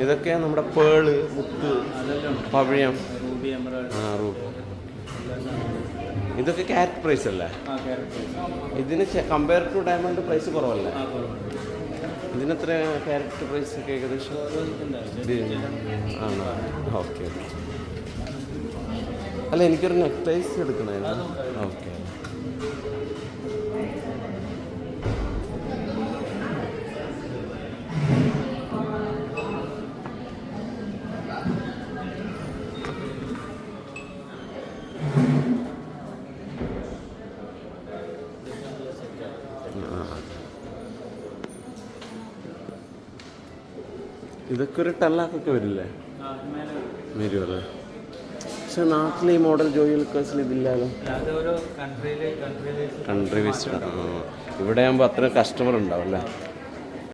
ഇതൊക്കെ നമ്മുടെ പേള്, മുത്ത്, പവിഴം. റൂബി. ഇതൊക്കെ ക്യാരറ്റ് പ്രൈസ് അല്ലേ? ഇതിന് കമ്പയർ ടു ഡയമണ്ട് പ്രൈസ് കുറവല്ലേ? ഇതിനെത്ര ക്യാരറ്റ് പ്രൈസ് ഒക്കെ ഏകദേശം? ആണോ? ഓക്കെ. അല്ല, എനിക്കൊരു നെക്ടൈസ് എടുക്കണമായിരുന്നു. ഓക്കെ. ഇതൊക്കെ ഒരു ടല്ലാക്കൊക്കെ വരില്ലേ? വരുമല്ലേ? പക്ഷെ നാട്ടിൽ ഈ മോഡൽ ജോയി ലുക്കാസിൽ ഇതില്ലല്ലോ. Country waste. ഇവിടെ ആകുമ്പോൾ അത്ര കസ്റ്റമർ ഉണ്ടാവും അല്ലേ?